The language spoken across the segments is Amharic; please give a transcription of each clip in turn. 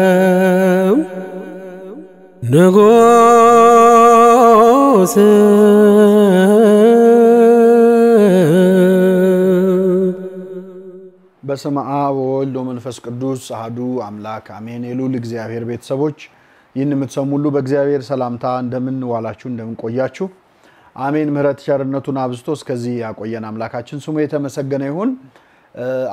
የዘላለም ንጉሥ በስመ አብ ወወልድ ወመንፈስ ቅዱስ አሐዱ አምላክ አሜን። የልዑል እግዚአብሔር ቤተሰቦች ይህን የምትሰሙ ሁሉ በእግዚአብሔር ሰላምታ እንደምን ዋላችሁ እንደምን ቆያችሁ? አሜን። ምህረት ቸርነቱን አብዝቶ እስከዚህ ያቆየን አምላካችን ስሙ የተመሰገነ ይሁን።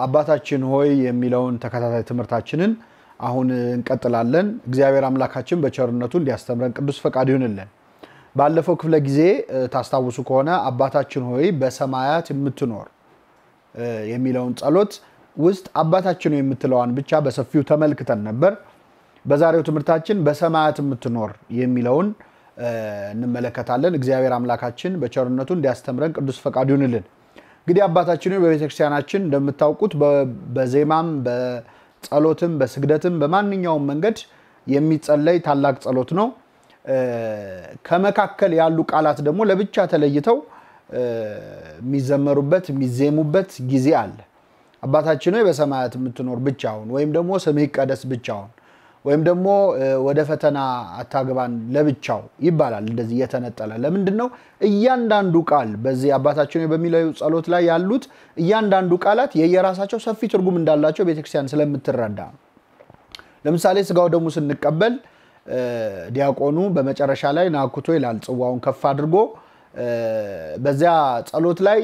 አባታችን ሆይ የሚለውን ተከታታይ ትምህርታችንን አሁን እንቀጥላለን። እግዚአብሔር አምላካችን በቸርነቱ እንዲያስተምረን ቅዱስ ፈቃድ ይሁንልን። ባለፈው ክፍለ ጊዜ ታስታውሱ ከሆነ አባታችን ሆይ በሰማያት የምትኖር የሚለውን ጸሎት ውስጥ አባታችን ሆይ የምትለዋን ብቻ በሰፊው ተመልክተን ነበር። በዛሬው ትምህርታችን በሰማያት የምትኖር የሚለውን እንመለከታለን። እግዚአብሔር አምላካችን በቸርነቱ እንዲያስተምረን ቅዱስ ፈቃድ ይሁንልን። እንግዲህ አባታችን ሆይ በቤተክርስቲያናችን እንደምታውቁት በዜማም በጸሎትም በስግደትም በማንኛውም መንገድ የሚጸለይ ታላቅ ጸሎት ነው። ከመካከል ያሉ ቃላት ደግሞ ለብቻ ተለይተው የሚዘመሩበት የሚዜሙበት ጊዜ አለ። አባታችን ሆይ በሰማያት የምትኖር ብቻውን ወይም ደግሞ ስምህ ይቀደስ ብቻውን ወይም ደግሞ ወደ ፈተና አታግባን ለብቻው ይባላል። እንደዚህ የተነጠለ ለምንድነው? እያንዳንዱ ቃል በዚህ አባታችን ሆይ በሚለው ጸሎት ላይ ያሉት እያንዳንዱ ቃላት የየራሳቸው ሰፊ ትርጉም እንዳላቸው ቤተክርስቲያን ስለምትረዳ። ለምሳሌ ስጋው ደሙ ስንቀበል ዲያቆኑ በመጨረሻ ላይ ናኩቶ ይላል ጽዋውን ከፍ አድርጎ በዚያ ጸሎት ላይ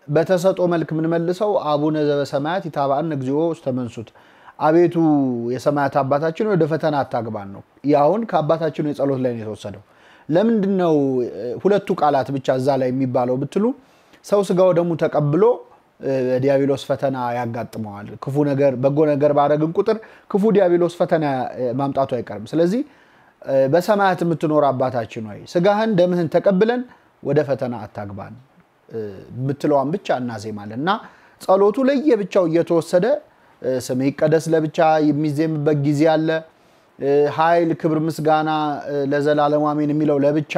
በተሰጦ መልክ ምን መልሰው አቡነ ዘበሰማያት ይታባን እግዚኦ ስተመንሱት አቤቱ የሰማያት አባታችን ወደ ፈተና አታግባን ነው። ያውን ከአባታችን የጸሎት ላይ ነው የተወሰደው። ለምንድነው ሁለቱ ቃላት ብቻ እዛ ላይ የሚባለው ብትሉ ሰው ስጋው ደሙ ተቀብሎ ዲያብሎስ ፈተና ያጋጥመዋል። ክፉ ነገር በጎ ነገር ባረግን ቁጥር ክፉ ዲያብሎስ ፈተና ማምጣቱ አይቀርም። ስለዚህ በሰማያት የምትኖር አባታችን ሆይ ስጋህን ደምህን ተቀብለን ወደ ፈተና አታግባን ብትለዋን ብቻ እናዜማለንና ጸሎቱ ለየብቻው እየተወሰደ ስምህ ይቀደስ ለብቻ የሚዜምበት ጊዜ አለ። ኃይል ክብር ምስጋና ለዘላለም አሜን የሚለው ለብቻ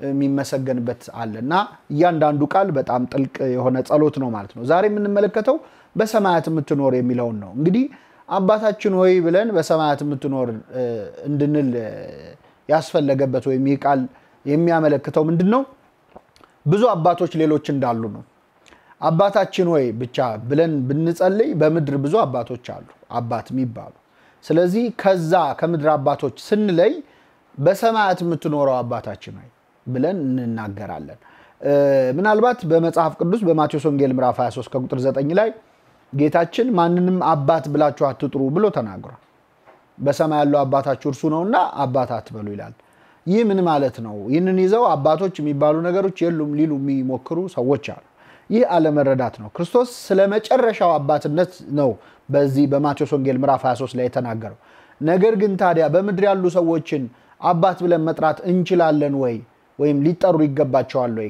የሚመሰገንበት አለና እያንዳንዱ ቃል በጣም ጥልቅ የሆነ ጸሎት ነው ማለት ነው። ዛሬ የምንመለከተው በሰማያት የምትኖር የሚለውን ነው። እንግዲህ አባታችን ሆይ ብለን በሰማያት የምትኖር እንድንል ያስፈልገበት ወይ ቃል የሚያመለክተው ምንድነው? ብዙ አባቶች ሌሎች እንዳሉ ነው። አባታችን ሆይ ብቻ ብለን ብንጸልይ በምድር ብዙ አባቶች አሉ አባት የሚባሉ። ስለዚህ ከዛ ከምድር አባቶች ስንለይ በሰማያት የምትኖረው አባታችን ሆይ ብለን እንናገራለን። ምናልባት በመጽሐፍ ቅዱስ በማቴዎስ ወንጌል ምዕራፍ 23 ከቁጥር 9 ላይ ጌታችን ማንንም አባት ብላችሁ አትጥሩ ብሎ ተናግሯል። በሰማይ ያለው አባታችሁ እርሱ ነውና አባት አትበሉ ይላል። ይህ ምን ማለት ነው? ይህንን ይዘው አባቶች የሚባሉ ነገሮች የሉም ሊሉ የሚሞክሩ ሰዎች አሉ። ይህ አለመረዳት ነው። ክርስቶስ ስለመጨረሻው አባትነት ነው በዚህ በማቴዎስ ወንጌል ምዕራፍ 23 ላይ የተናገረው። ነገር ግን ታዲያ በምድር ያሉ ሰዎችን አባት ብለን መጥራት እንችላለን ወይ ወይም ሊጠሩ ይገባቸዋል ወይ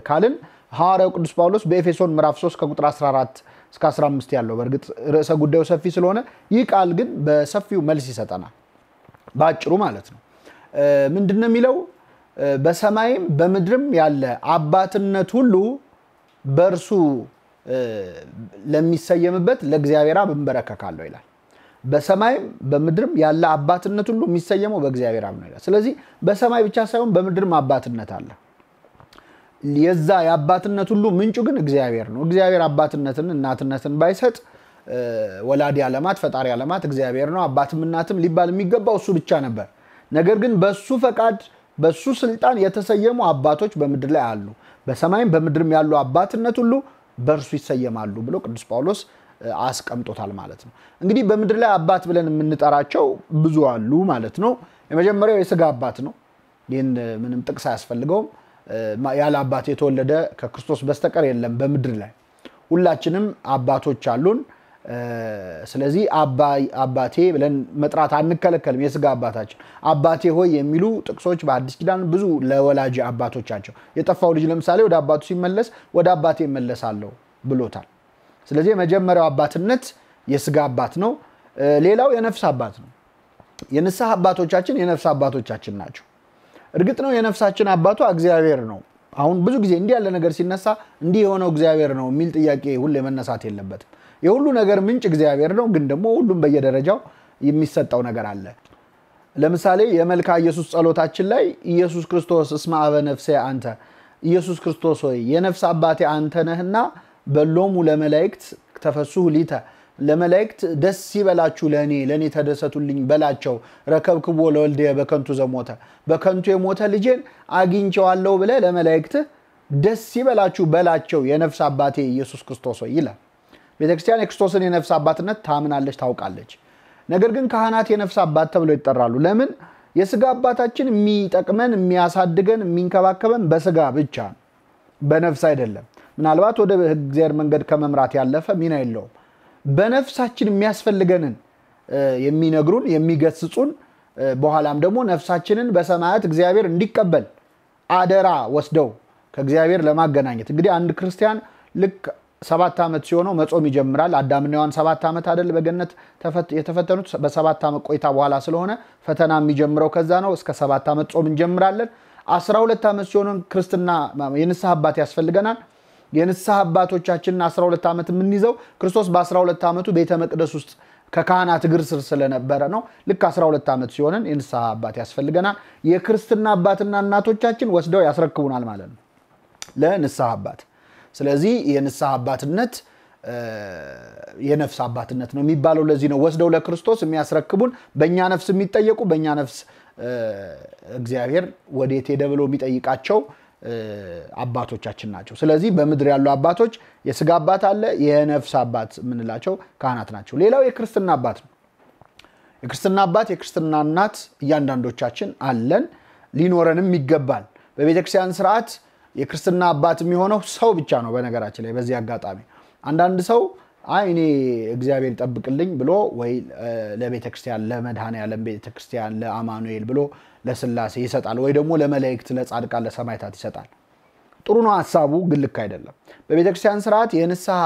ካልን ሐዋርያው ቅዱስ ጳውሎስ በኤፌሶን ምዕራፍ 3 ከቁጥር 14 እስከ 15 ያለው በርግጥ ርዕሰ ጉዳዩ ሰፊ ስለሆነ ይህ ቃል ግን በሰፊው መልስ ይሰጠናል። ባጭሩ ማለት ነው ምንድነው የሚለው? በሰማይም በምድርም ያለ አባትነት ሁሉ በርሱ ለሚሰየምበት ለእግዚአብሔር አብ እንበረከካለሁ ይላል። በሰማይም በምድርም ያለ አባትነት ሁሉ የሚሰየመው በእግዚአብሔር አብ ነው ይላል። ስለዚህ በሰማይ ብቻ ሳይሆን በምድርም አባትነት አለ። የዛ የአባትነት ሁሉ ምንጩ ግን እግዚአብሔር ነው። እግዚአብሔር አባትነትን እናትነትን ባይሰጥ ወላዲ ዓለማት ፈጣሪ ዓለማት እግዚአብሔር ነው። አባትም እናትም ሊባል የሚገባው እሱ ብቻ ነበር። ነገር ግን በሱ ፈቃድ በሱ ስልጣን የተሰየሙ አባቶች በምድር ላይ አሉ። በሰማይም በምድርም ያሉ አባትነት ሁሉ በርሱ ይሰየማሉ ብሎ ቅዱስ ጳውሎስ አስቀምጦታል ማለት ነው። እንግዲህ በምድር ላይ አባት ብለን የምንጠራቸው ብዙ አሉ ማለት ነው። የመጀመሪያው የሥጋ አባት ነው። ይህን ምንም ጥቅስ አያስፈልገውም። ያለ አባት የተወለደ ከክርስቶስ በስተቀር የለም በምድር ላይ። ሁላችንም አባቶች አሉን። ስለዚህ አባቴ ብለን መጥራት አንከለከልም። የሥጋ አባታችን አባቴ ሆይ የሚሉ ጥቅሶች በአዲስ ኪዳን ብዙ ለወላጅ አባቶቻቸው የጠፋው ልጅ ለምሳሌ ወደ አባቱ ሲመለስ ወደ አባቴ እመለሳለሁ ብሎታል። ስለዚህ የመጀመሪያው አባትነት የሥጋ አባት ነው። ሌላው የነፍስ አባት ነው። የንስሐ አባቶቻችን የነፍስ አባቶቻችን ናቸው። እርግጥ ነው የነፍሳችን አባቱ እግዚአብሔር ነው። አሁን ብዙ ጊዜ እንዲህ ያለ ነገር ሲነሳ እንዲህ የሆነው እግዚአብሔር ነው የሚል ጥያቄ ሁሉ መነሳት የለበትም። የሁሉ ነገር ምንጭ እግዚአብሔር ነው፣ ግን ደግሞ ሁሉም በየደረጃው የሚሰጠው ነገር አለ። ለምሳሌ የመልካ ኢየሱስ ጸሎታችን ላይ ኢየሱስ ክርስቶስ እስመ አበ ነፍሴ አንተ፣ ኢየሱስ ክርስቶስ ሆይ የነፍስ አባቴ አንተ ነህና በሎሙ ለመላእክት ተፈሱህ ሊተ፣ ለመላእክት ደስ ይበላችሁ ለኔ ተደሰቱልኝ በላቸው። ረከብክቦ ለወልደ በከንቱ ዘሞተ፣ በከንቱ የሞተ ልጄን አግኝቼዋለሁ ብለ ለመላእክት ደስ ይበላችሁ በላቸው የነፍስ አባቴ ኢየሱስ ክርስቶስ ሆይ ይላል። ቤተክርስቲያን የክርስቶስን የነፍስ አባትነት ታምናለች፣ ታውቃለች። ነገር ግን ካህናት የነፍስ አባት ተብለው ይጠራሉ። ለምን? የሥጋ አባታችን የሚጠቅመን የሚያሳድገን የሚንከባከበን በሥጋ ብቻ በነፍስ አይደለም። ምናልባት ወደ እግዚአብሔር መንገድ ከመምራት ያለፈ ሚና የለውም። በነፍሳችን የሚያስፈልገንን የሚነግሩን የሚገስጹን፣ በኋላም ደግሞ ነፍሳችንን በሰማያት እግዚአብሔር እንዲቀበል አደራ ወስደው ከእግዚአብሔር ለማገናኘት እንግዲህ አንድ ክርስቲያን ልክ 7 ዓመት ሲሆነው መጾም ይጀምራል። አዳምና ሔዋን 7 ዓመት አይደል በገነት የተፈተኑት? በ7 ዓመት ቆይታ በኋላ ስለሆነ ፈተና የሚጀምረው ከዛ ነው። እስከ 7 ዓመት ጾም እንጀምራለን። 12 ዓመት ሲሆነን ክርስትና የንስሐ አባት ያስፈልገናል። የንስሐ አባቶቻችንን 12 ዓመት የምንይዘው ክርስቶስ በ12 ዓመቱ ቤተ መቅደስ ውስጥ ከካህናት እግር ስር ስለነበረ ነው። ልክ 12 ዓመት ሲሆነን የንስሐ አባት ያስፈልገናል። የክርስትና አባትና እናቶቻችን ወስደው ያስረክቡናል ማለት ነው ለንስሐ አባት። ስለዚህ የንስሐ አባትነት የነፍስ አባትነት ነው የሚባለው ለዚህ ነው። ወስደው ለክርስቶስ የሚያስረክቡን፣ በእኛ ነፍስ የሚጠየቁ፣ በእኛ ነፍስ እግዚአብሔር ወዴት ሄደ ብሎ የሚጠይቃቸው አባቶቻችን ናቸው። ስለዚህ በምድር ያሉ አባቶች የሥጋ አባት አለ፣ የነፍስ አባት የምንላቸው ካህናት ናቸው። ሌላው የክርስትና አባት ነው። የክርስትና አባት የክርስትና እናት እያንዳንዶቻችን አለን፣ ሊኖረንም ይገባል። በቤተክርስቲያን ስርዓት የክርስትና አባት የሚሆነው ሰው ብቻ ነው። በነገራችን ላይ በዚህ አጋጣሚ አንዳንድ ሰው አይ እኔ እግዚአብሔር ይጠብቅልኝ ብሎ ወይ ለቤተክርስቲያን ለመድኃኔዓለም ቤተክርስቲያን ለአማኑኤል ብሎ ለስላሴ ይሰጣል፣ ወይ ደግሞ ለመላእክት ለጻድቃን ለሰማዕታት ይሰጣል። ጥሩ ነው ሐሳቡ፣ ግን ልክ አይደለም። በቤተክርስቲያን ስርዓት የንስሐ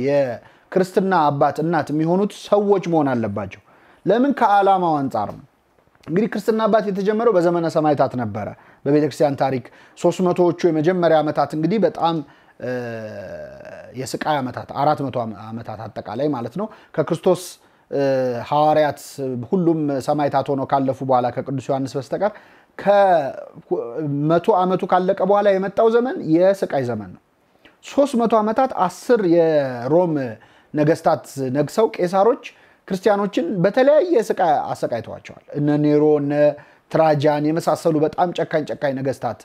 የክርስትና አባት እናት የሚሆኑት ሰዎች መሆን አለባቸው። ለምን? ከዓላማው አንፃር ነው። እንግዲህ ክርስትና አባት የተጀመረው በዘመነ ሰማዕታት ነበረ። በቤተክርስቲያን ታሪክ 300ዎቹ የመጀመሪያ ዓመታት እንግዲህ በጣም የስቃይ ዓመታት 400 ዓመታት አጠቃላይ ማለት ነው። ከክርስቶስ ሐዋርያት ሁሉም ሰማዕታት ሆነው ካለፉ በኋላ ከቅዱስ ዮሐንስ በስተቀር ከ100 ዓመቱ ካለቀ በኋላ የመጣው ዘመን የስቃይ ዘመን ነው። 300 ዓመታት 10 የሮም ነገስታት ነግሰው ቄሳሮች ክርስቲያኖችን በተለያየ ስቃይ አሰቃይተዋቸዋል። እነ ኔሮ እነ ትራጃን የመሳሰሉ በጣም ጨካኝ ነገስታት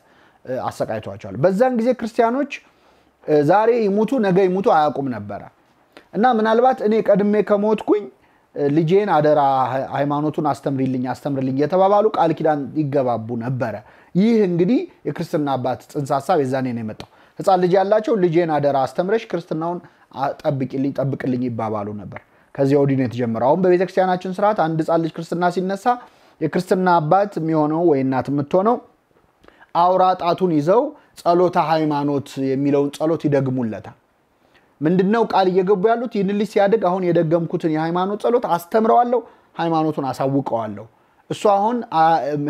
አሰቃይተዋቸዋል። በዛን ጊዜ ክርስቲያኖች ዛሬ ይሙቱ ነገ ይሙቱ አያውቁም ነበር እና ምናልባት እኔ ቀድሜ ከሞትኩኝ ልጄን አደራ ሃይማኖቱን አስተምርልኝ የተባባሉ ቃል ኪዳን ይገባቡ ነበር። ይህ እንግዲህ የክርስትና አባት ጽንሰ ሐሳብ የዛኔ ነው የመጣው። ሕፃን ልጅ ያላቸው ልጄን አደራ አስተምረሽ ክርስትናውን ጠብቅልኝ ይባባሉ ነበር። ከዚያ ወዲህ ነው የተጀመረው። አሁን በቤተክርስቲያናችን ስርዓት አንድ ሕፃን ልጅ ክርስትና ሲነሳ የክርስትና አባት የሚሆነው ወይ እናት የምትሆነው አውራ ጣቱን ይዘው ጸሎተ ሃይማኖት የሚለውን ጸሎት ይደግሙለታል። ምንድነው ቃል እየገቡ ያሉት? ይህን ልጅ ሲያድግ አሁን የደገምኩትን የሃይማኖት ጸሎት አስተምረዋለሁ፣ ሃይማኖቱን አሳውቀዋለሁ። እሱ አሁን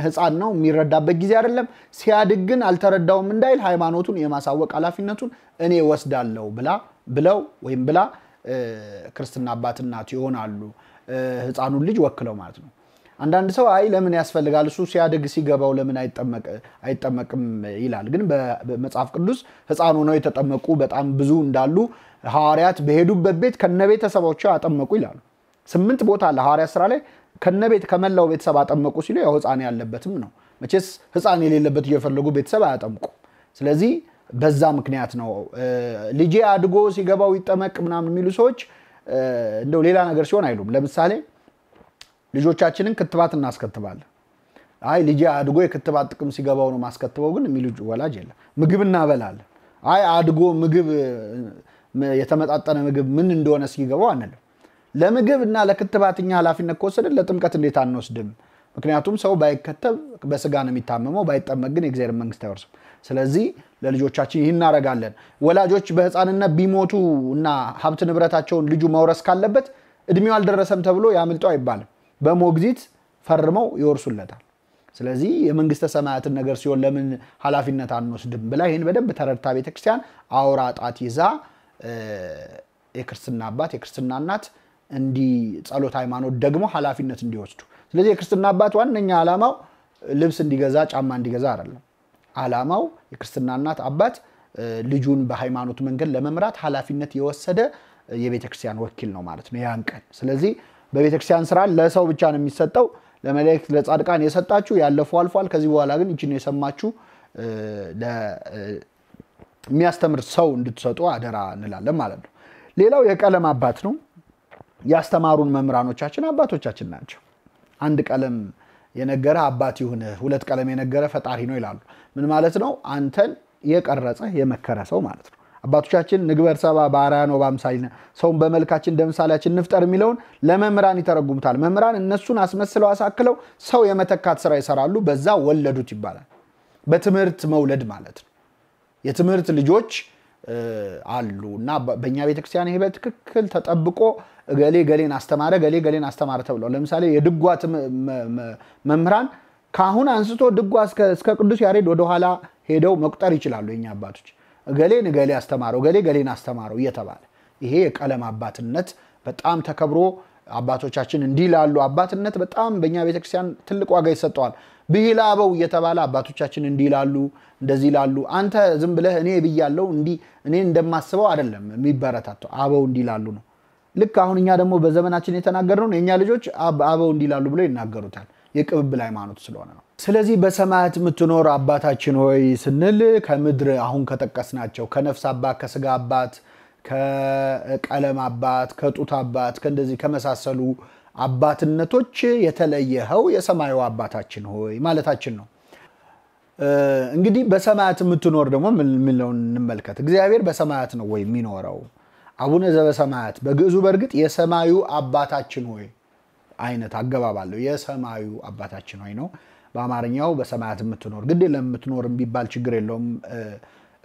ሕፃን ነው የሚረዳበት ጊዜ አይደለም። ሲያድግ ግን አልተረዳውም እንዳይል ሃይማኖቱን የማሳወቅ ኃላፊነቱን እኔ ወስዳለሁ ብለው ወይም ብላ ክርስትና አባት እናት ይሆናሉ፣ ሕፃኑን ልጅ ወክለው ማለት ነው። አንዳንድ ሰው አይ ለምን ያስፈልጋል እሱ ሲያድግ ሲገባው ለምን አይጠመቅም ይላል። ግን በመጽሐፍ ቅዱስ ሕፃኑ ነው የተጠመቁ በጣም ብዙ እንዳሉ ሐዋርያት በሄዱበት ቤት ከነቤተሰቦቻቸው አጠመቁ ይላሉ። 8 ቦታ አለ ሐዋርያት ሥራ ላይ ከነቤት ከመላው ቤተሰብ አጠመቁ ሲሉ ያው ሕፃን ያለበትም ነው። መቼስ ሕፃን የሌለበት እየፈለጉ ቤተሰብ አያጠምቁ። ስለዚህ በዛ ምክንያት ነው ልጄ አድጎ ሲገባው ይጠመቅ ምናምን የሚሉ ሰዎች እንደው ሌላ ነገር ሲሆን አይሉም። ለምሳሌ ልጆቻችንን ክትባት እናስከትባለን። አይ ልጄ አድጎ የክትባት ጥቅም ሲገባው ነው ማስከትበው ግን የሚሉ ወላጅ የለም። ምግብ እናበላለን። አይ አድጎ ምግብ የተመጣጠነ ምግብ ምን እንደሆነ ሲገባው አንልም። ለምግብ እና ለክትባትኛ ኃላፊነት ከወሰደን ለጥምቀት እንዴት አንወስድም? ምክንያቱም ሰው ባይከተብ በስጋ ነው የሚታመመው፣ ባይጠመቅ ግን የእግዚአብሔር መንግስት አይወርስም። ስለዚህ ለልጆቻችን ይህን እናደርጋለን። ወላጆች በሕፃንነት ቢሞቱ እና ሀብት ንብረታቸውን ልጁ መውረስ ካለበት እድሜው አልደረሰም ተብሎ ያምልጠው አይባልም። በሞግዚት ፈርመው ይወርሱለታል። ስለዚህ የመንግስተ ሰማያትን ነገር ሲሆን ለምን ኃላፊነት አንወስድም ብላ ይሄን በደንብ ተረድታ ቤተክርስቲያን አውራ ጣት ይዛ የክርስትና አባት የክርስትና እናት እንዲ ጸሎት ሃይማኖት ደግሞ ኃላፊነት እንዲወስዱ ስለዚህ የክርስትና አባት ዋነኛ ዓላማው ልብስ እንዲገዛ ጫማ እንዲገዛ አይደለም ዓላማው የክርስትና እናት አባት ልጁን በሃይማኖት መንገድ ለመምራት ኃላፊነት የወሰደ የቤተክርስቲያን ወኪል ነው ማለት ነው ያን ቀን ስለዚህ በቤተክርስቲያን ስራ ለሰው ብቻ ነው የሚሰጠው ለመላእክት ለጻድቃን የሰጣችሁ ያለፉ አልፏል ከዚህ በኋላ ግን እቺን የሰማችሁ የሚያስተምር ሰው እንድትሰጡ አደራ እንላለን ማለት ነው ሌላው የቀለም አባት ነው ያስተማሩን መምህራኖቻችን አባቶቻችን ናቸው አንድ ቀለም የነገረ አባት ይሁን ሁለት ቀለም የነገረ ፈጣሪ ነው ይላሉ ምን ማለት ነው አንተን የቀረጸ የመከረ ሰው ማለት ነው አባቶቻችን ንግበር ሰባ ባሪያ ነው በአምሳይነ ሰውን በመልካችን እንደምሳሌያችን ንፍጠር የሚለውን ለመምህራን ይተረጉሙታል መምህራን እነሱን አስመስለው አሳክለው ሰው የመተካት ስራ ይሰራሉ በዛ ወለዱት ይባላል በትምህርት መውለድ ማለት ነው የትምህርት ልጆች አሉና በእኛ ቤተክርስቲያን ይሄ በትክክል ተጠብቆ ገሌ ገሌን አስተማረ ገሌ ገሌን አስተማረ ተብሎ ለምሳሌ የድጓት መምህራን ካሁን አንስቶ ድጓ እስከ ቅዱስ ያሬድ ወደ ኋላ ሄደው መቁጠር ይችላሉ የኛ አባቶች ገሌን ገሌ አስተማረው ገሌ ገሌን አስተማረው እየተባለ ይሄ የቀለም አባትነት በጣም ተከብሮ አባቶቻችን እንዲላሉ አባትነት በጣም በእኛ ቤተክርስቲያን ትልቅ ዋጋ ይሰጣዋል ብሂላበው እየተባለ አባቶቻችን እንዲላሉ እንደዚህ ይላሉ አንተ ዝም ብለህ እኔ ብያለው እንዲ እኔ እንደማስበው አይደለም የሚበረታተው አበው እንዲላሉ ነው ልክ አሁን እኛ ደግሞ በዘመናችን የተናገርነው የኛ ልጆች አበው እንዲላሉ ብለው ይናገሩታል የቅብብል ሃይማኖት ስለሆነ ነው ስለዚህ በሰማያት የምትኖር አባታችን ሆይ ስንል ከምድር አሁን ከጠቀስናቸው ከነፍስ አባት ከስጋ አባት ከቀለም አባት ከጡት አባት ከእንደዚህ ከመሳሰሉ አባትነቶች የተለየኸው የሰማዩ አባታችን ሆይ ማለታችን ነው እንግዲህ በሰማያት የምትኖር ደግሞ ምን ነው እንመልከት እግዚአብሔር በሰማያት ነው ወይ የሚኖረው አቡነ ዘበሰማያት በግዕዙ በርግጥ የሰማዩ አባታችን ሆይ አይነት አገባባለው የሰማዩ አባታችን ሆይ ነው በአማርኛው በሰማያት የምትኖር ግድ ለምትኖርም ቢባል ችግር የለውም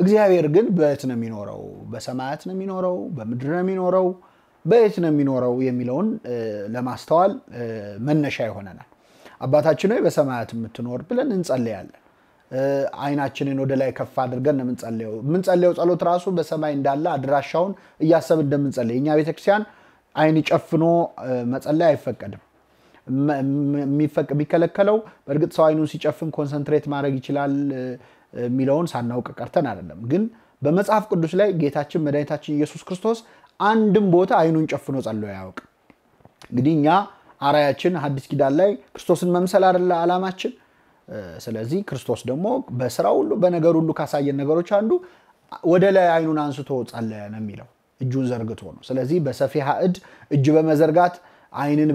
እግዚአብሔር ግን በየት ነው የሚኖረው በሰማያት ነው የሚኖረው በምድር ነው የሚኖረው በየት ነው የሚኖረው የሚለውን ለማስተዋል መነሻ ይሆነናል አባታችን ሆይ በሰማያት የምትኖር ብለን እንጸልያለን አይናችንን ወደ ላይ ከፍ አድርገን የምንጸልየው ጸሎት ራሱ በሰማይ እንዳለ አድራሻውን እያሰብን እንደምንጸልይ እኛ ቤተክርስቲያን አይን ጨፍኖ መጸለይ አይፈቀድም ቢከለከለው በእርግጥ ሰው አይኑን ሲጨፍን ኮንሰንትሬት ማድረግ ይችላል ሚለውን ሳናውቅ ቀርተን አይደለም ግን በመጽሐፍ ቅዱስ ላይ ጌታችን መድኃኒታችን ኢየሱስ ክርስቶስ አንድም ቦታ አይኑን ጨፍኖ ጸልዮ ያውቅ እንግዲህ እኛ አራያችን ሐዲስ ኪዳን ላይ ክርስቶስን መምሰል አይደለ ዓላማችን ስለዚህ ክርስቶስ ደግሞ በስራው ሁሉ በነገር ሁሉ ካሳየን ነገሮች አንዱ ወደ ላይ አይኑን አንስቶ ጸለየ ነው የሚለው እጁን ዘርግቶ ነው ስለዚህ በሰፊሃ እጅ በመዘርጋት አይንን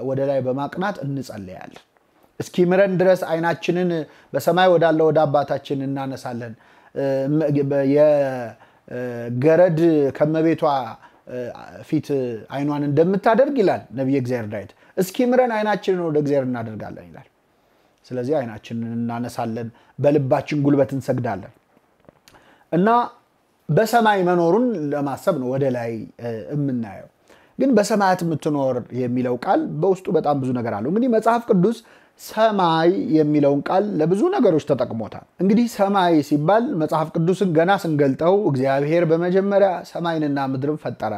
ወደ ላይ በማቅናት እንጸልያለን እስኪ ምረን ድረስ አይናችንን በሰማይ ወዳለው ወደ አባታችን እናነሳለን የገረድ ከመቤቷ ፊት አይኗን እንደምታደርግ ይላል ነብይ እግዚአብሔር ዳዊት እስኪ ምረን አይናችንን ወደ እግዚአብሔር እናደርጋለን ይላል ስለዚህ አይናችንን እናነሳለን በልባችን ጉልበት እንሰግዳለን እና በሰማይ መኖሩን ለማሰብ ነው ወደ ላይ እምናየው ግን በሰማያት የምትኖር የሚለው ቃል በውስጡ በጣም ብዙ ነገር አለው እንግዲህ መጽሐፍ ቅዱስ ሰማይ የሚለውን ቃል ለብዙ ነገሮች ተጠቅሞታል እንግዲህ ሰማይ ሲባል መጽሐፍ ቅዱስን ገና ስንገልጠው እግዚአብሔር በመጀመሪያ ሰማይንና ምድርን ፈጠረ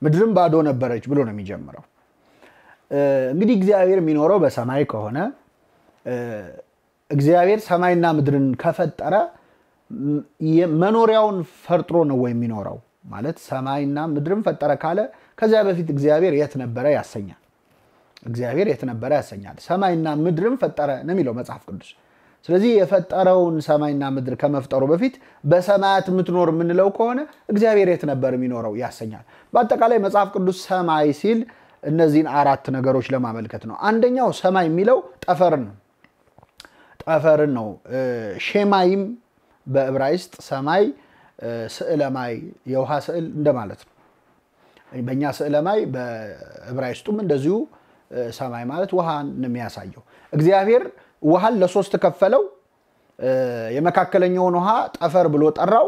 ምድርም ባዶ ነበረች ብሎ ነው የሚጀምረው እንግዲህ እግዚአብሔር የሚኖረው በሰማይ ከሆነ እግዚአብሔር ሰማይና ምድርን ከፈጠረ መኖሪያውን ፈርጥሮ ነው ወይ የሚኖረው ማለት ሰማይና ምድርን ፈጠረ ካለ ከዚያ በፊት እግዚአብሔር የት ነበረ ያሰኛል እግዚአብሔር የት ነበረ ያሰኛል ሰማይና ምድርን ፈጠረ ነው የሚለው መጽሐፍ ቅዱስ ስለዚህ የፈጠረውን ሰማይና ምድር ከመፍጠሩ በፊት በሰማያት የምትኖር ምንለው ከሆነ እግዚአብሔር የት ነበር የሚኖረው ያሰኛል በአጠቃላይ መጽሐፍ ቅዱስ ሰማይ ሲል እነዚህን አራት ነገሮች ለማመልከት ነው አንደኛው ሰማይ የሚለው ጠፈርን ነው ሼማይም በዕብራይስጥ ሰማይ ስዕለማይ የውሃ ስዕል እንደማለት ነው በእኛ ስዕለማይ በዕብራይስጡም እንደዚሁ ሰማይ ማለት ውሃን ነው የሚያሳየው እግዚአብሔር ውሃን ለሶስት ከፈለው የመካከለኛውን ውሃ ጠፈር ብሎ ጠራው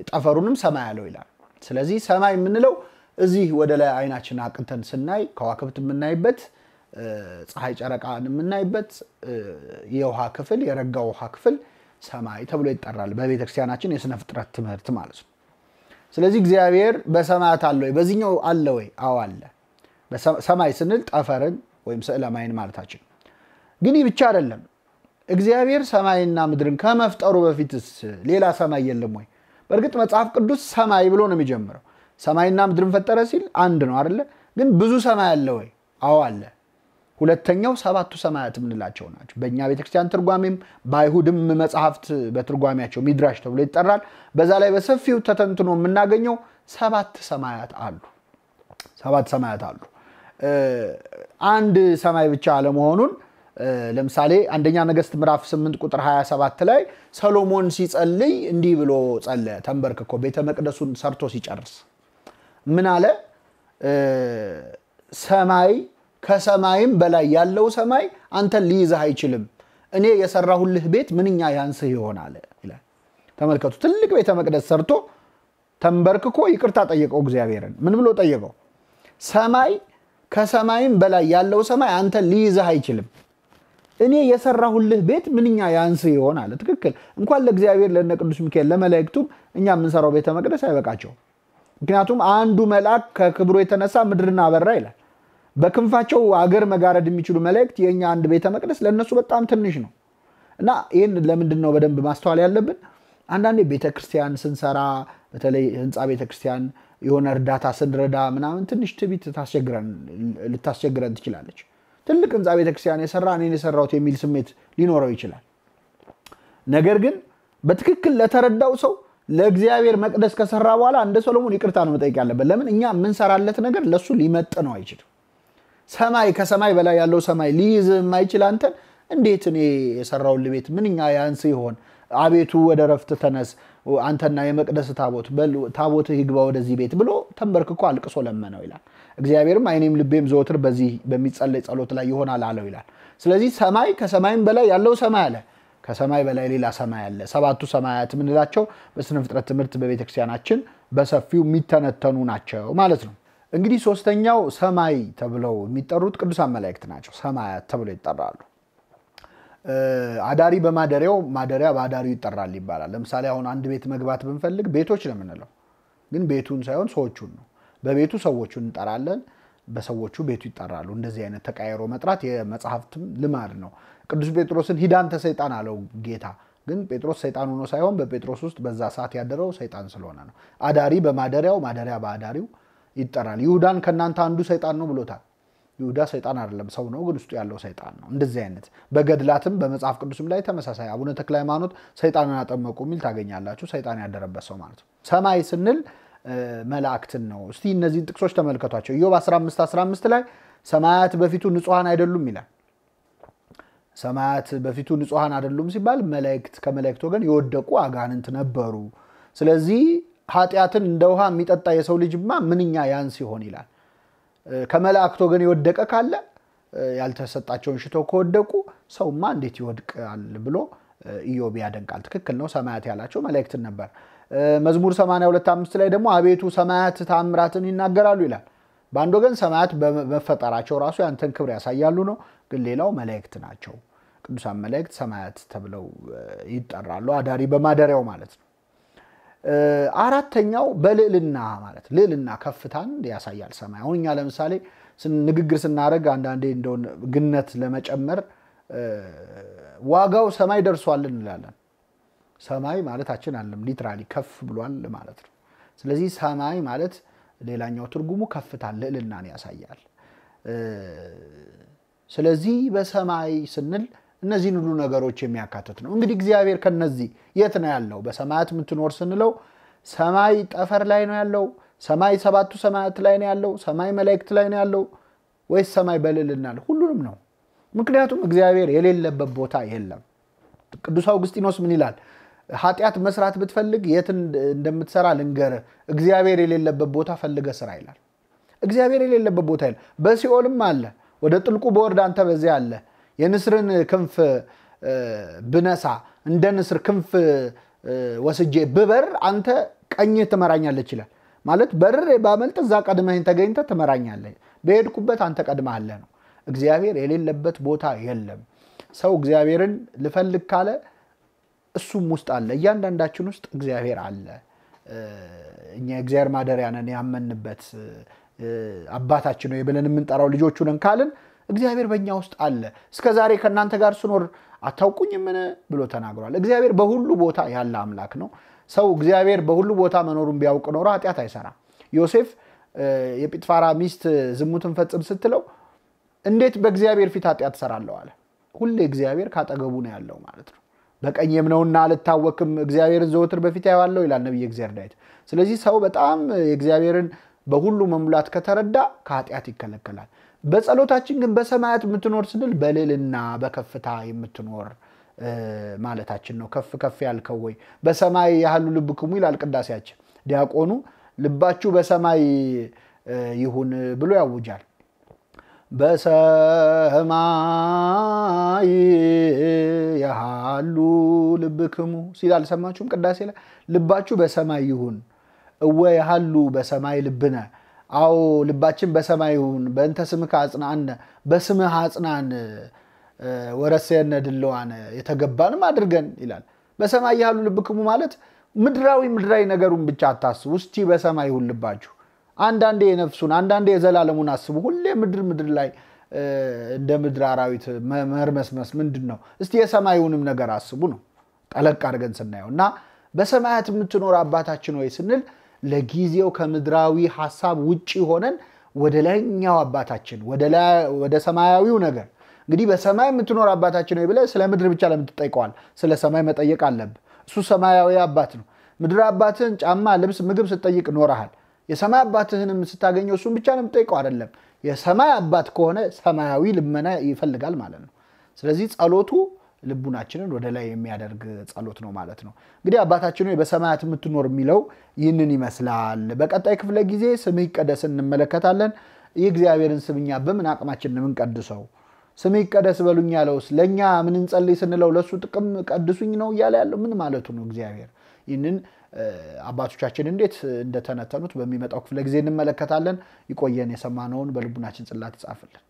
ጠፈሩንም ሰማይ አለው ይላል ስለዚህ ሰማይ የምንለው እዚህ ወደ ላይ አይናችን አቅንተን ስናይ ከዋክብት የምናይበት ፀሐይ ጨረቃን የምናይበት የውሃ ክፍል የረጋው ውሃ ክፍል ሰማይ ተብሎ ይጠራል በቤተክርስቲያናችን የሥነ ፍጥረት ትምህርት ማለት ነው። ስለዚህ እግዚአብሔር በሰማያት አለ ወይ? በዚህኛው አለ ወይ? አዎ አለ። በሰማይ ስንል ጠፈርን ወይም ስዕለ ማይን ማለታችን። ግን ይህ ብቻ አይደለም። እግዚአብሔር ሰማይና ምድርን ከመፍጠሩ በፊትስ ሌላ ሰማይ የለም ወይ? በእርግጥ መጽሐፍ ቅዱስ ሰማይ ብሎ ነው የሚጀምረው። ሰማይና ምድርን ፈጠረ ሲል አንድ ነው አይደለ? ግን ብዙ ሰማይ አለ ወይ? አዎ አለ። ሁለተኛው ሰባቱ ሰማያት የምንላቸው ናቸው። በእኛ ቤተክርስቲያን ትርጓሜም በአይሁድም መጽሐፍት በትርጓሜያቸው ሚድራሽ ተብሎ ይጠራል። በዛ ላይ በሰፊው ተተንትኖ የምናገኘው ሰባት ሰማያት አሉ። ሰባት ሰማያት አሉ። አንድ ሰማይ ብቻ አለመሆኑን ለምሳሌ አንደኛ ነገሥት ምዕራፍ 8 ቁጥር 27 ላይ ሰሎሞን ሲጸልይ እንዲህ ብሎ ጸለየ። ተንበርክኮ ቤተ መቅደሱን ሰርቶ ሲጨርስ ምን አለ? ሰማይ ከሰማይም በላይ ያለው ሰማይ አንተን ሊይዝህ አይችልም። እኔ የሰራሁልህ ቤት ምንኛ ያንስህ ይሆናል ይላል። ተመልከቱ። ትልቅ ቤተ መቅደስ ሰርቶ ተንበርክኮ ይቅርታ ጠየቀው እግዚአብሔርን። ምን ብሎ ጠየቀው? ሰማይ ከሰማይም በላይ ያለው ሰማይ አንተን ሊይዝህ አይችልም። እኔ የሰራሁልህ ቤት ምንኛ ያንስህ ይሆናል። ትክክል። እንኳን ለእግዚአብሔር ለነ ቅዱስ ሚካኤል ለመላእክቱም እኛ የምንሰራው ቤተ መቅደስ አይበቃቸውም። ምክንያቱም አንዱ መልአክ ከክብሩ የተነሳ ምድርን አበራ ይላል። በክንፋቸው አገር መጋረድ የሚችሉ መላእክት የኛ አንድ ቤተ መቅደስ ለነሱ በጣም ትንሽ ነው። እና ይሄን ለምንድን ነው በደንብ ማስተዋል ያለብን? አንዳንዴ ቤተክርስቲያን ስንሰራ በተለይ ህንጻ ቤተክርስቲያን የሆነ እርዳታ ስንረዳ ምናምን ትንሽ ትቢት ልታስቸግረን ትችላለች። ትልቅ ህንጻ ቤተክርስቲያን የሰራ እኔን የሰራሁት የሚል ስሜት ሊኖረው ይችላል። ነገር ግን በትክክል ለተረዳው ሰው ለእግዚአብሔር መቅደስ ከሰራ በኋላ እንደ ሰሎሞን ይቅርታ ነው መጠየቅ ያለበት። ለምን? እኛ የምንሰራለት ነገር ለሱ ሊመጥ ነው አይችልም። ሰማይ ከሰማይ በላይ ያለው ሰማይ ሊይዝ የማይችል አንተን እንዴት እኔ የሰራውን ቤት ምንኛ ያንስ ይሆን? አቤቱ ወደ ረፍት ተነስ፣ አንተና የመቅደስ ታቦት ይግባ ወደዚህ ቤት ብሎ ተንበርክኮ አልቅሶ ለመነው ይላል። እግዚአብሔርም ዓይኔም ልቤም ዘወትር በዚህ በሚጸለይ ጸሎት ላይ ይሆናል አለው ይላል። ስለዚህ ሰማይ ከሰማይም በላይ ያለው ሰማይ አለ። ከሰማይ በላይ ሌላ ሰማይ አለ። ሰባቱ ሰማያት የምንላቸው በሥነ ፍጥረት ትምህርት በቤተክርስቲያናችን በሰፊው የሚተነተኑ ናቸው ማለት ነው። እንግዲህ ሶስተኛው ሰማይ ተብለው የሚጠሩት ቅዱሳን መላእክት ናቸው። ሰማያት ተብለው ይጠራሉ። አዳሪ በማደሪያው ማደሪያ በአዳሪው ይጠራል ይባላል። ለምሳሌ አሁን አንድ ቤት መግባት ብንፈልግ ቤቶች ነው የምንለው፣ ግን ቤቱን ሳይሆን ሰዎቹን ነው። በቤቱ ሰዎቹን እንጠራለን፣ በሰዎቹ ቤቱ ይጠራሉ። እንደዚህ አይነት ተቃይሮ መጥራት የመጽሐፍትም ልማድ ነው። ቅዱስ ጴጥሮስን ሂድ አንተ ሰይጣን አለው ጌታ። ግን ጴጥሮስ ሰይጣን ሆኖ ሳይሆን በጴጥሮስ ውስጥ በዛ ሰዓት ያደረው ሰይጣን ስለሆነ ነው። አዳሪ በማደሪያው ማደሪያ በአዳሪው ይጠራል። ይሁዳን ከናንተ አንዱ ሰይጣን ነው ብሎታል። ይሁዳ ሰይጣን አይደለም ሰው ነው፣ ግን ውስጡ ያለው ሰይጣን ነው። እንደዚህ አይነት በገድላትም በመጽሐፍ ቅዱስም ላይ ተመሳሳይ አቡነ ተክለ ሃይማኖት ሰይጣንን አጠመቁ የሚል ታገኛላችሁ። ሰይጣን ያደረበት ሰው ማለት ነው። ሰማይ ስንል መላእክትን ነው። እስቲ እነዚህን ጥቅሶች ተመልከቷቸው። ኢዮብ 15:15 ላይ ሰማያት በፊቱ ንጹሃን አይደሉም ይላል። ሰማያት በፊቱ ንጹሃን አይደሉም ሲባል መላእክት ከመላእክት ወገን የወደቁ አጋንንት ነበሩ። ስለዚህ ኃጢአትን እንደ ውሃ የሚጠጣ የሰው ልጅማ ምንኛ ያንስ ይሆን ይላል። ከመላእክት ወገን የወደቀ ካለ ያልተሰጣቸውን ሽተው ከወደቁ ሰውማ እንዴት ይወድቃል ብሎ ኢዮብ ያደንቃል። ትክክል ነው። ሰማያት ያላቸው መላእክትን ነበር። መዝሙር 82:5 ላይ ደግሞ አቤቱ ሰማያት ተአምራትን ይናገራሉ ይላል። በአንድ ወገን ሰማያት በመፈጠራቸው ራሱ ያንተን ክብር ያሳያሉ ነው። ግን ሌላው መላእክት ናቸው። ቅዱሳን መላእክት ሰማያት ተብለው ይጠራሉ። አዳሪ በማደሪያው ማለት ነው። አራተኛው በልዕልና ማለት ልዕልና ከፍታን ያሳያል ሰማይ። አሁን እኛ ለምሳሌ ንግግር ስናደርግ አንዳንዴ እንደውን ግነት ለመጨመር ዋጋው ሰማይ ደርሷል እንላለን። ሰማይ ማለታችን አይደለም፣ ሊትራሊ ከፍ ብሏል ማለት ነው። ስለዚህ ሰማይ ማለት ሌላኛው ትርጉሙ ከፍታን ልዕልናን ያሳያል። ስለዚህ በሰማይ ስንል እነዚህን ሁሉ ነገሮች የሚያካትት ነው። እንግዲህ እግዚአብሔር ከነዚህ የት ነው ያለው? በሰማያት የምትኖር ስንለው ሰማይ ጠፈር ላይ ነው ያለው? ሰማይ ሰባቱ ሰማያት ላይ ነው ያለው? ሰማይ መላእክት ላይ ነው ያለው? ወይስ ሰማይ በልዕልና ነው? ሁሉንም ነው። ምክንያቱም እግዚአብሔር የሌለበት ቦታ የለም። ቅዱስ አውግስጢኖስ ምን ይላል? ኃጢአት መስራት ብትፈልግ የት እንደምትሰራ ልንገር፣ እግዚአብሔር የሌለበት ቦታ ፈልገ ስራ ይላል። እግዚአብሔር የሌለበት ቦታ የለም። በሲኦልም አለ። ወደ ጥልቁ በወርድ አንተ በዚያ አለ። የንስርን ክንፍ ብነሳ እንደ ንስር ክንፍ ወስጄ ብበር አንተ ቀኝህ ትመራኛለች ይላል። ማለት በርሬ ባመልጥ እዛ ቀድመህን ተገኝተህ ትመራኛለህ፣ በሄድኩበት አንተ ቀድመሃለህ ነው። እግዚአብሔር የሌለበት ቦታ የለም። ሰው እግዚአብሔርን ልፈልግ ካለ እሱም ውስጥ አለ። እያንዳንዳችን ውስጥ እግዚአብሔር አለ። እኛ እግዚአብሔር ማደሪያ ነን ያመንበት አባታችን ነው ብለን የምንጠራው ልጆቹ ነን ካልን እግዚአብሔር በእኛ ውስጥ አለ። እስከዛሬ ከእናንተ ጋር ስኖር አታውቁኝምን ብሎ ተናግሯል። እግዚአብሔር በሁሉ ቦታ ያለ አምላክ ነው። ሰው እግዚአብሔር በሁሉ ቦታ መኖሩን ቢያውቅ ኖሮ ኃጢአት አይሰራም። ዮሴፍ የጲጥፋራ ሚስት ዝሙትን ፈጽም ስትለው እንዴት በእግዚአብሔር ፊት ኃጢአት ሰራለው አለ። ሁሌ እግዚአብሔር ካጠገቡ ነው ያለው ማለት ነው። በቀኝም ነውና አልታወክም እግዚአብሔርን ዘወትር በፊት ያያለው ይላል ነብዩ እግዚአብሔር ዳዊት። ስለዚህ ሰው በጣም የእግዚአብሔርን በሁሉ መሙላት ከተረዳ ከኃጢአት ይከለከላል። በጸሎታችን ግን በሰማያት የምትኖር ስንል በልልና በከፍታ የምትኖር ማለታችን ነው። ከፍ ከፍ ያልከው ወይ በሰማይ ያህሉ ልብክሙ ይላል ቅዳሴያችን። ዲያቆኑ ልባችሁ በሰማይ ይሁን ብሎ ያውጃል። በሰማይ ያህሉ ልብክሙ ሲል አልሰማችሁም? ቅዳሴ ላይ ልባችሁ በሰማይ ይሁን እወ ያህሉ በሰማይ ልብነ። አዎ ልባችን በሰማይ ይሁን። በእንተ ስምከ አጽናነ በስምህ አጽናን ወረሰየነ ድለዋነ የተገባንም አድርገን ይላል። በሰማይ ያህሉ ልብክሙ ማለት ምድራዊ ነገሩን ብቻ አታስቡ። እስቲ በሰማይ ይሁን ልባችሁ። አንዳንዴ የነፍሱን አንዳንዴ የዘላለሙን አስቡ። ሁሌ ምድር ላይ እንደ ምድር አራዊት መርመስመስ ምንድነው? እስቲ የሰማዩንም ነገር አስቡ ነው ጠለቅ አድርገን ስናየው። እና በሰማያት የምትኖር አባታችን ሆይ ስንል ለጊዜው ከምድራዊ ሐሳብ ውጪ ሆነን ወደ ላይኛው አባታችን ወደ ሰማያዊው ነገር እንግዲህ በሰማይ የምትኖር አባታችን ሆይ ብለህ ስለ ምድር ብቻ ለምን ትጠይቀዋል? ስለ ሰማይ መጠየቅ አለብህ። እሱ ሰማያዊ አባት ነው። ምድር አባትህን ጫማ፣ ልብስ፣ ምግብ ስትጠይቅ ኖረሃል። የሰማይ አባትህንም ስታገኘው እሱን ብቻ ነው የምትጠይቀው አይደለም። የሰማይ አባት ከሆነ ሰማያዊ ልመና ይፈልጋል ማለት ነው። ስለዚህ ጸሎቱ ልቡናችንን ወደ ላይ የሚያደርግ ጸሎት ነው ማለት ነው። እንግዲህ አባታችን ሆይ በሰማያት የምትኖር የሚለው ይህንን ይመስላል። በቀጣይ ክፍለ ጊዜ ስምህ ይቀደስ እንመለከታለን። የእግዚአብሔርን ስምኛ በምን አቅማችን ነው የምንቀድሰው? ስምህ ይቀደስ በሉኝ ያለውስ ለኛ ምን እንጸልይ ስንለው ለሱ ጥቅም ቀድሱኝ ነው እያለ ያለው ምን ማለቱ ነው? እግዚአብሔር ይህንን አባቶቻችን እንዴት እንደተነተኑት በሚመጣው ክፍለ ጊዜ እንመለከታለን። ይቆየን። የሰማነውን በልቡናችን ጽላት ይጻፍልን።